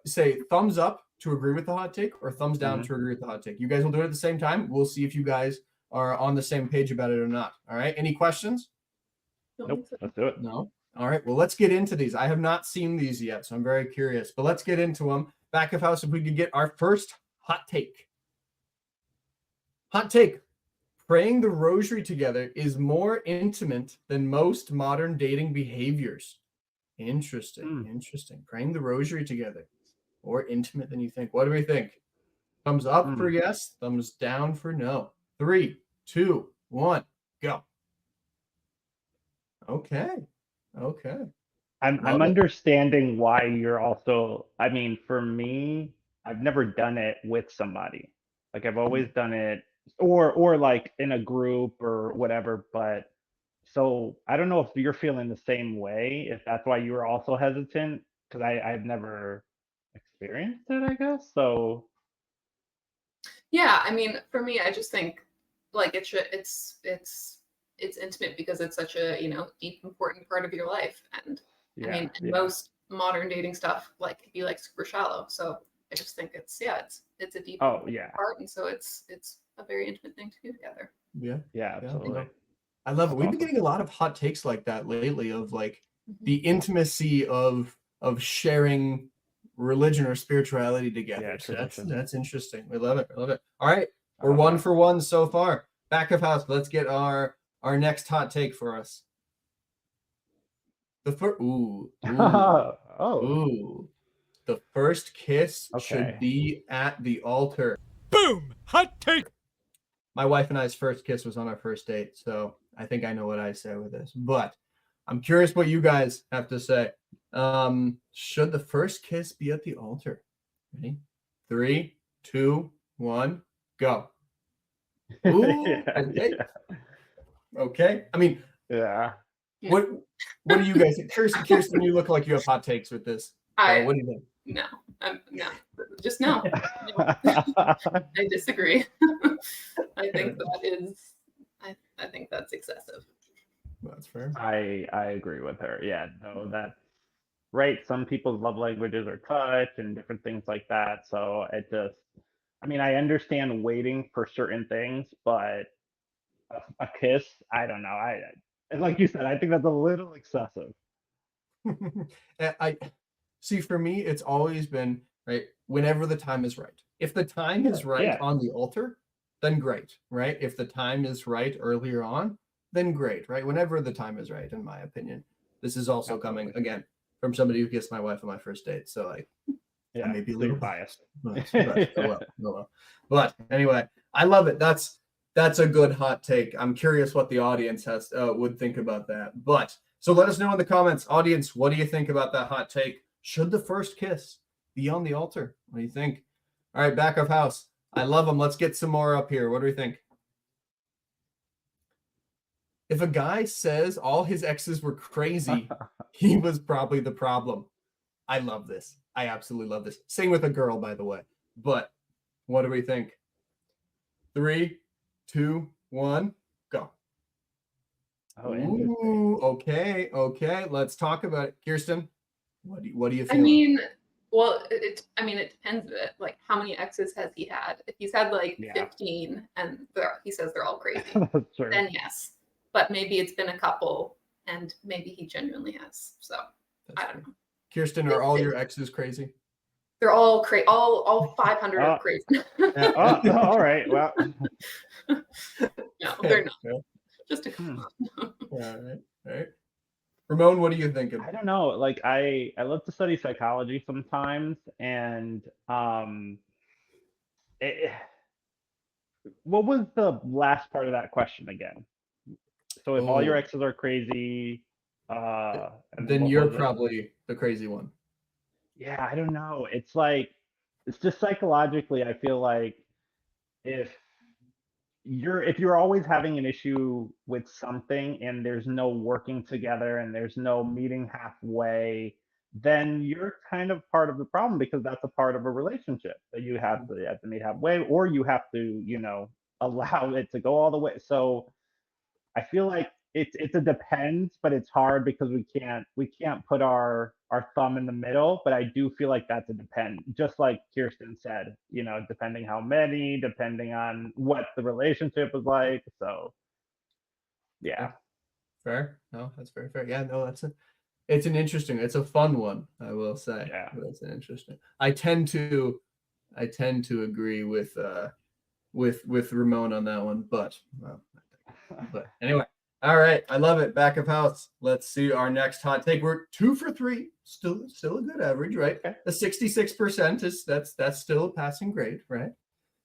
say thumbs up to agree with the hot take or thumbs down to agree with the hot take. You guys will do it at the same time. We'll see if you guys are on the same page about it or not. All right. Any questions? Nope. Let's do it. No. All right. Well, let's get into these. I have not seen these yet, so I'm very curious. But let's get into them. Back of house, if we could get our first hot take. Hot take. Praying the rosary together is more intimate than most modern dating behaviors. Interesting. Interesting. Praying the rosary together. More intimate than you think. What do we think? Thumbs up for yes, thumbs down for no. 3, 2, 1, go. Okay. I'm understanding why you're also, I mean, for me, I've never done it with somebody. Like I've always done it or like in a group or whatever, but so I don't know if you're feeling the same way, if that's why you were also hesitant, because I've never experienced it, I guess. So Yeah, I mean, for me, I just think like it's intimate because it's such a deep, important part of your life, and I mean, most modern dating stuff like can be like super shallow. So I just think it's a deep part, and so it's a very intimate thing to do together. Yeah, absolutely. I love it. We've been getting a lot of hot takes like that lately of like the intimacy of sharing religion or spirituality together. Yeah, so tradition. that's interesting. We love it. All right. We're 1 for 1 so far. Back of house. Let's get our next hot take for us. The first the first kiss should be at the altar. Boom! Hot take! My wife and I's first kiss was on our first date, so I think I know what I say with this. But I'm curious what you guys have to say. Should the first kiss be at the altar? Ready? 3, 2, 1, go. Ooh, okay. I mean, What do you guys think? Kirsten, you look like you have hot takes with this. What do you think? No, no, just no. I disagree. I think I think that's excessive. That's fair. I agree with her. Yeah, no, that's right. Some people's love languages are touch and different things like that. So it just, I mean, I understand waiting for certain things, but a kiss, I don't know. And like you said, I think that's a little excessive. I see. For me, it's always been right whenever the time is right. If the time is right on the altar, then great, right? If the time is right earlier on, then great, right? Whenever the time is right, in my opinion. This is also coming again from somebody who kissed my wife on my first date, so I may be a little biased. But anyway, I love it. That's a good hot take. I'm curious what the audience would think about that. But so let us know in the comments, audience, what do you think about that hot take? Should the first kiss be on the altar? What do you think? All right, back of house. I love them. Let's get some more up here. What do we think? If a guy says all his exes were crazy, he was probably the problem. I love this. I absolutely love this. Same with a girl, by the way. But what do we think? 3, 2, 1, go. Ooh, okay. Let's talk about it. Kirsten, what do you feel? I mean, well, it depends a bit. Like, how many exes has he had? If he's had like 15 and he says they're all crazy, then yes. But maybe it's been a couple, and maybe he genuinely has. So I don't know. Kirsten, are all your exes crazy? They're all crazy. All 500 are crazy. All right. Well, no, they're not. Just a couple. All right. Ramon, what are you thinking? I don't know. Like I love to study psychology sometimes, and what was the last part of that question again? So if all your exes are crazy, And Then what you're was it? probably the crazy one. Yeah, I don't know. It's like it's just psychologically, I feel like if you're always having an issue with something and there's no working together and there's no meeting halfway, then you're kind of part of the problem because that's a part of a relationship that you have to meet halfway, or you have to, allow it to go all the way. So I feel like it's a depends, but it's hard because we can't put our thumb in the middle. But I do feel like that's a depend, just like Kirsten said, depending how many, depending on what the relationship was like. So yeah. Fair? No, that's very fair. Yeah, no, it's a fun one, I will say. Yeah. That's an interesting. I tend to agree with Ramon on that one, but anyway. All right, I love it. Back of house. Let's see our next hot take. We're 2 for 3. Still a good average, right? Okay. The 66% is that's still a passing grade, right?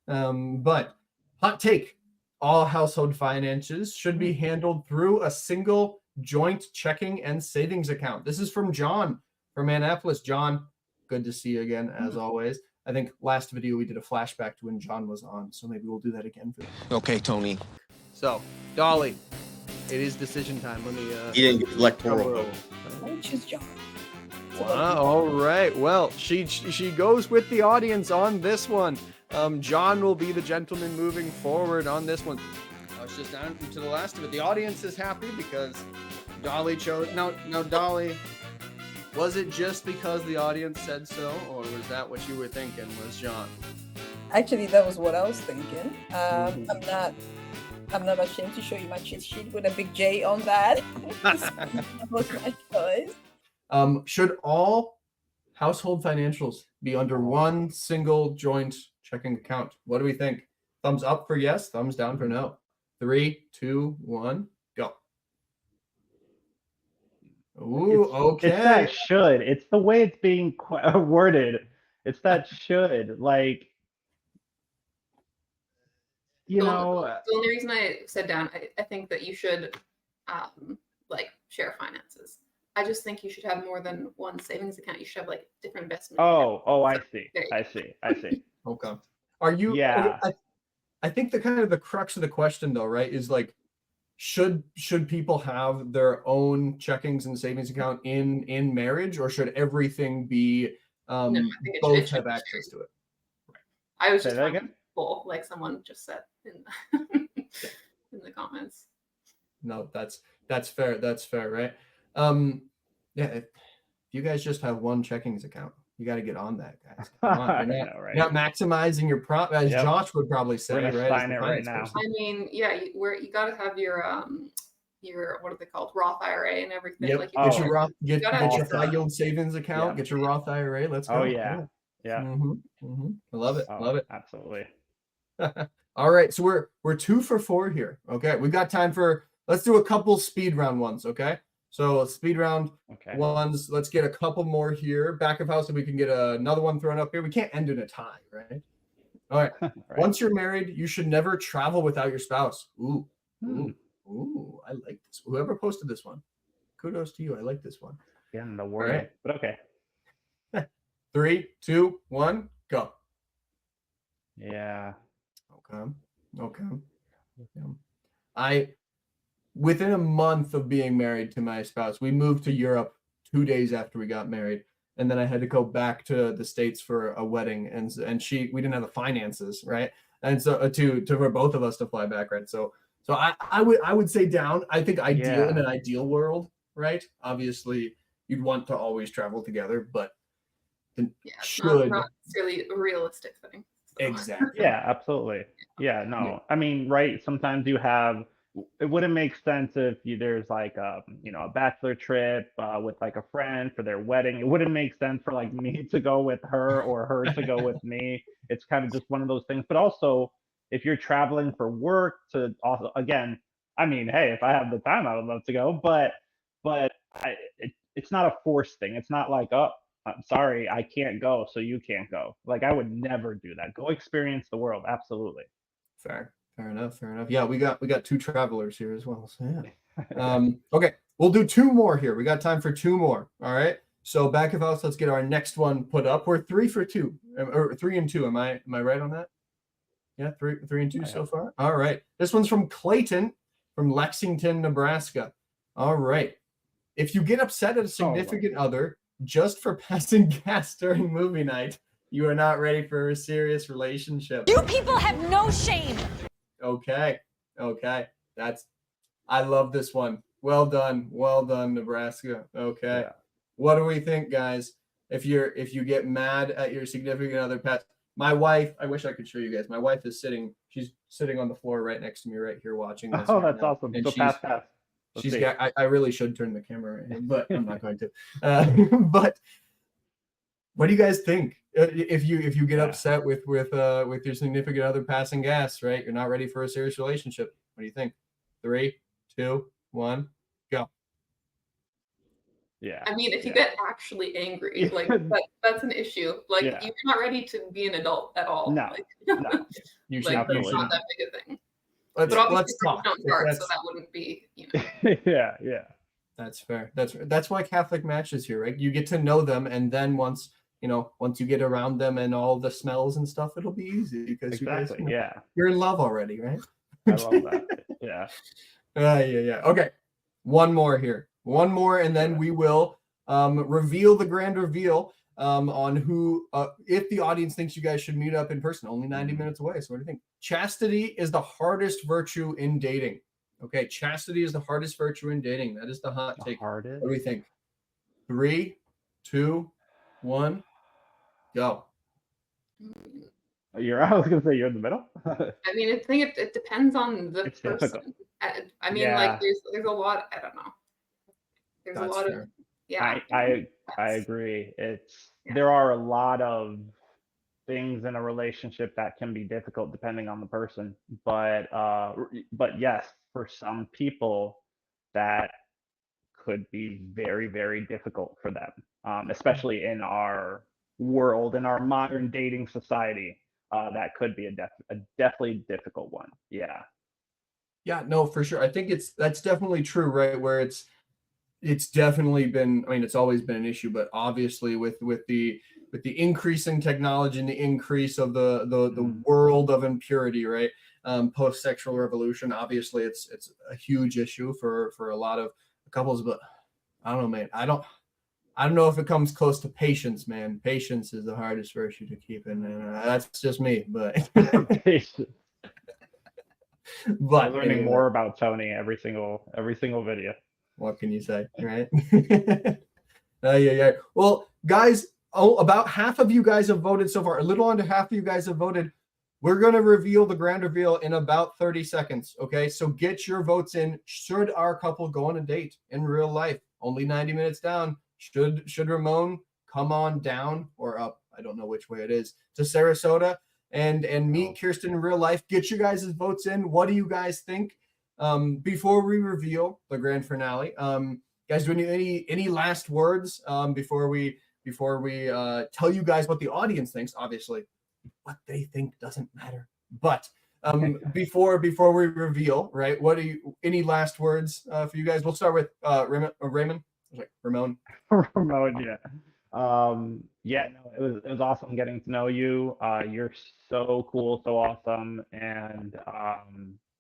But hot take: all household finances should be handled through a single joint checking and savings account. This is from John from Annapolis. John, good to see you again as always. I think last video we did a flashback to when John was on, so maybe we'll do that again for this. Okay, Tony. So, Dolly, it is decision time. Let me He didn't get the electoral vote. I choose John. Wow, all right. Well, she goes with the audience on this one. John will be the gentleman moving forward on this one. It's just down to the last of it. The audience is happy because Dolly chose. Now, Dolly, was it just because the audience said so, or was that what you were thinking? Was John? Actually, that was what I was thinking. I'm not ashamed to show you my cheat sheet with a big J on that. That was my choice. Should all household financials be under one single joint checking account? What do we think? Thumbs up for yes, thumbs down for no. 3, 2, 1, go. Ooh, okay. It's that should. It's the way it's being worded. It's that should. Like, The only reason I said down, I think that you should share finances. I just think you should have more than one savings account. You should have like different investment accounts. I see. There you I go. see. Okay. Are you? Yeah. I think the kind of the crux of the question though, right, is like, should people have their own checkings and savings account in marriage, or should everything be No, I think it both should have be access to it? I was Say just that talking again? full, like someone just said in in the comments. No, that's fair. That's fair, right? Yeah. If you guys just have one checkings account, you got to get on that, guys. Come on, I you're know, right? not maximizing your prop, as Yep. Josh would probably say, We're gonna right? as sign the it right finance now. person. I mean, yeah, you got to have your what are they called, Roth IRA and everything. Yep. Like Get your gotta- Roth, get gotta have your your- high yield savings account. Yeah. Get your Roth IRA. Let's go. Oh yeah. Yeah. I love it. Oh, Love it. absolutely. All right, so we're 2 for 4 here. Okay, we've got time for. Let's do a couple speed round ones. Okay, so speed round Okay. ones. Let's get a couple more here. Back of house, so we can get another one thrown up here. We can't end in a tie, right? All right. Right. Once you're married, you should never travel without your spouse. Ooh, Hmm. ooh, I like this. Whoever posted this one, kudos to you. I like this one. Again, the word. right. But okay. 3, 2, 1, go. Yeah. Okay. Within a month of being married to my spouse, we moved to Europe 2 days after we got married, and then I had to go back to the States for a wedding, and we didn't have the finances, right? And so for both of us to fly back, right? So I would say down. I think in an ideal world, right? Obviously, you'd want to always travel together, but it's not necessarily a realistic thing. Exactly. Yeah, absolutely. Yeah, no. Yeah. I mean, right, sometimes it wouldn't make sense if there's like a bachelor trip with like a friend for their wedding. It wouldn't make sense for like me to go with her or her to go with me. It's kind of just one of those things. But also, if you're traveling for work to also, again, I mean, hey, if I have the time, I would love to go, but it's not a forced thing. It's not like, oh, I'm sorry, I can't go, so you can't go. Like, I would never do that. Go experience the world. Absolutely. Fair enough. Yeah, we got 2 travelers here as well. So yeah. Okay, We'll do 2 more here. We got time for 2 more. All right. So back of house, let's get our next one put up. We're 3 for 2, or 3 and 2. Am I right on that? Yeah, 3 and 2 so far. All right. This one's from Clayton from Lexington, Nebraska. All right. If you get upset at a significant other just for passing gas during movie night, you are not ready for a serious relationship. You people have no shame. Okay. I love this one. Well done, Nebraska. Okay. Yeah. What do we think, guys? If you get mad at your significant other pass, my wife, I wish I could show you guys. My wife is she's sitting on the floor right next to me right here watching this. Oh, right that's now. awesome. And So pass. She's got. I really should turn the camera, but I'm not going to. But what do you guys think? If you get upset with your significant other passing gas, right? You're not ready for a serious relationship. What do you think? 3, 2, 1, go. Yeah. I mean, if you get actually angry, like that's an issue. Like you're not ready to be an adult at all. No. Like, No. You like should, it's not that big a thing. Let's talk. Don't start, so that wouldn't be, Yeah. That's fair. That's why Catholic Match is here, right? You get to know them, and then once you get around them and all the smells and stuff, it'll be easy because you're in love already, right? I love that. Yeah. Yeah. Okay. One more here. One more, and then we will reveal the grand reveal on who, if the audience thinks you guys should meet up in person. Only 90 minutes away. So what do you think? Chastity is the hardest virtue in dating. Okay, chastity is the hardest virtue in dating. That is the hot take. Hardest? What do we think? 3, 2, 1, go. I was gonna say you're in the middle. I mean, I think it depends on the person. Difficult. I mean, like there's a lot. I don't know. There's a lot of I agree. There are a lot of things in a relationship that can be difficult depending on the person, but yes, for some people that could be very, very difficult for them, especially in our world, in our modern dating society. That could be a definitely difficult one. Yeah, no, for sure. I think that's definitely true, right? Where it's definitely been, I mean, it's always been an issue, but obviously with the increase in technology and the increase of the world of impurity, right? Post-sexual revolution, obviously it's a huge issue for a lot of couples, but I don't know, man. I don't know if it comes close to patience, man. Patience is the hardest virtue to keep, and that's just me, but Patience. But I'm learning more about Tony every single video. What can you say, right? Yeah. Well, guys, about half of you guys have voted so far. A little under half of you guys have voted. We're going to reveal the grand reveal in about 30 seconds, okay? So get your votes in. Should our couple go on a date in real life? Only 90 minutes down. Should Ramon come on down or up? I don't know which way it is. To Sarasota and meet Kirsten in real life. Get your guys' votes in. What do you guys think? Before we reveal the grand finale, guys, do any last words before we tell you guys what the audience thinks? Obviously, what they think doesn't matter. But before we reveal, right? Any last words for you guys? We'll start with Ramon. Ramon, yeah. No, it was awesome getting to know you. You're so cool, so awesome, and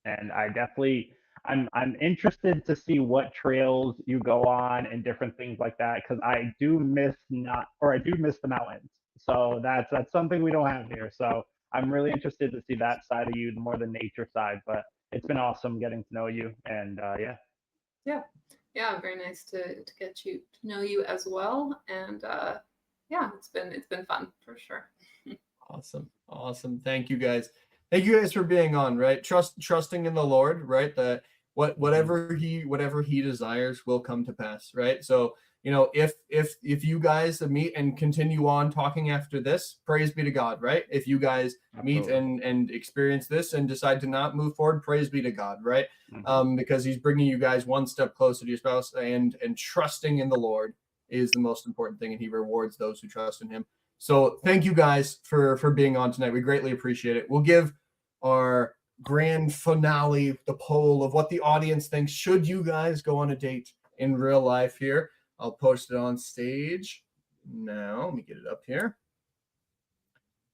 I'm interested to see what trails you go on and different things like that, because I do miss the mountains. So that's something we don't have here. So I'm really interested to see that side of you, more the nature side. But it's been awesome getting to know you, and very nice to get to know you as well, and it's been fun for sure. Awesome. Thank you guys for being on, right? Trusting in the Lord, right? That whatever he desires will come to pass, right? So if you guys meet and continue on talking after this, praise be to God, right? If you guys meet and experience this and decide to not move forward, praise be to God, right? Because he's bringing you guys one step closer to your spouse, and trusting in the Lord is the most important thing, and he rewards those who trust in him. So thank you guys for being on tonight. We greatly appreciate it. We'll give our grand finale the poll of what the audience thinks. Should you guys go on a date in real life here. I'll post it on stage now. Let me get it up here.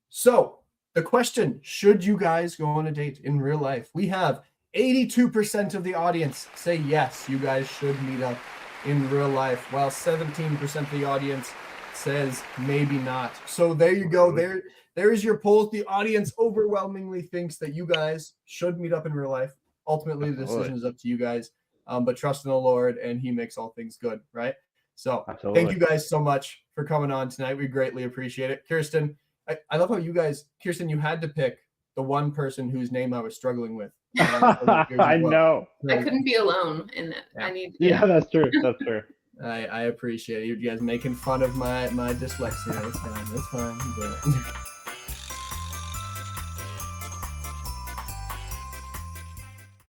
So the question, should you guys go on a date in real life? We have 82% of the audience say yes, you guys should meet up in real life, while 17% of the audience says maybe not. So there you go. There is your poll. The audience overwhelmingly thinks that you guys should meet up in real life. Ultimately, the decision is up to you guys. But trust in the Lord, and He makes all things good, right? So Thank you guys so much for coming on tonight. We greatly appreciate it. Kirsten, I love how you guys, Kirsten, you had to pick the one person whose name I was struggling with. I know. I couldn't be alone in it. Yeah, that's true. That's true. I appreciate you guys making fun of my dyslexia. It's fine. It's fine.